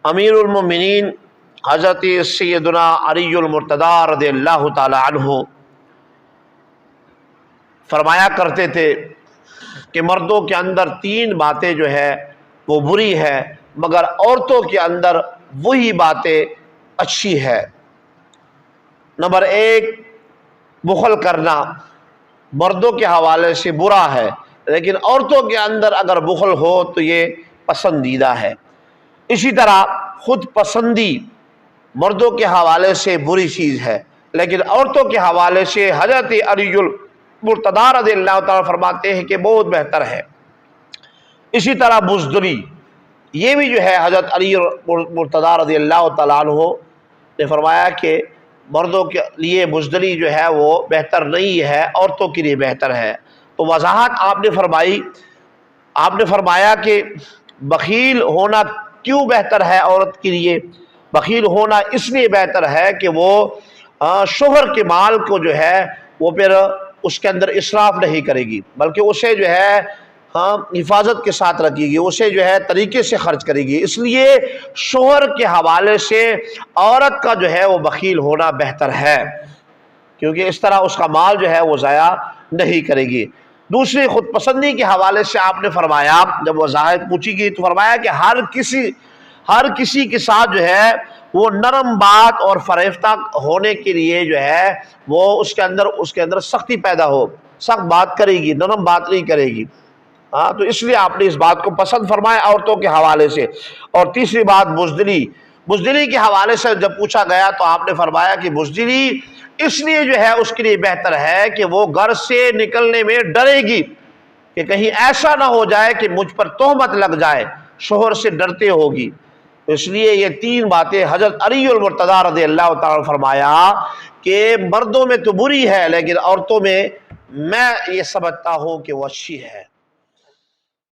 امیر المومنین حضرت سیدنا علی المرتضی رضی اللہ تعالی عنہ فرمایا کرتے تھے کہ مردوں کے اندر 3 باتیں جو ہے وہ بری ہے، مگر عورتوں کے اندر وہی باتیں اچھی ہے۔ نمبر 1، بخل کرنا مردوں کے حوالے سے برا ہے، لیکن عورتوں کے اندر اگر بخل ہو تو یہ پسندیدہ ہے۔ اسی طرح خود پسندی مردوں کے حوالے سے بری چیز ہے، لیکن عورتوں کے حوالے سے حضرت علی المرتضی رضی اللہ تعالیٰ فرماتے ہیں کہ بہت بہتر ہے۔ اسی طرح بزدلی، یہ بھی جو ہے حضرت علی مرتضی رضی اللہ تعالیٰ عنہ نے فرمایا کہ مردوں کے لیے بزدلی جو ہے وہ بہتر نہیں ہے، عورتوں کے لیے بہتر ہے۔ تو وضاحت آپ نے فرمائی، آپ نے فرمایا کہ بخیل ہونا کیوں بہتر ہے عورت کے لیے؟ بخیل ہونا اس لیے بہتر ہے کہ وہ شوہر کے مال کو جو ہے وہ پھر اس کے اندر اسراف نہیں کرے گی، بلکہ اسے جو ہے حفاظت کے ساتھ رکھے گی، اسے جو ہے طریقے سے خرچ کرے گی۔ اس لیے شوہر کے حوالے سے عورت کا جو ہے وہ بخیل ہونا بہتر ہے، کیونکہ اس طرح اس کا مال جو ہے وہ ضائع نہیں کرے گی۔ دوسری خود پسندی کے حوالے سے آپ نے فرمایا، جب وضاحت پوچھی گئی تو فرمایا کہ ہر کسی کے ساتھ جو ہے وہ نرم بات اور فریفتہ ہونے کے لیے جو ہے وہ اس کے اندر سختی پیدا ہو، سخت بات کرے گی، نرم بات نہیں کرے گی۔ تو اس لیے آپ نے اس بات کو پسند فرمایا عورتوں کے حوالے سے۔ اور تیسری بات بزدلی کے حوالے سے جب پوچھا گیا تو آپ نے فرمایا کہ بزدلی اس لیے جو ہے اس کے لیے بہتر ہے کہ وہ گھر سے نکلنے میں ڈرے گی کہ کہیں ایسا نہ ہو جائے کہ مجھ پر تہمت لگ جائے، شوہر سے ڈرتے ہوگی۔ اس لیے یہ 3 باتیں حضرت علی المرتضی رضی اللہ تعالیٰ فرمایا کہ مردوں میں تو بری ہے، لیکن عورتوں میں یہ سمجھتا ہوں کہ وہ اچھی ہے۔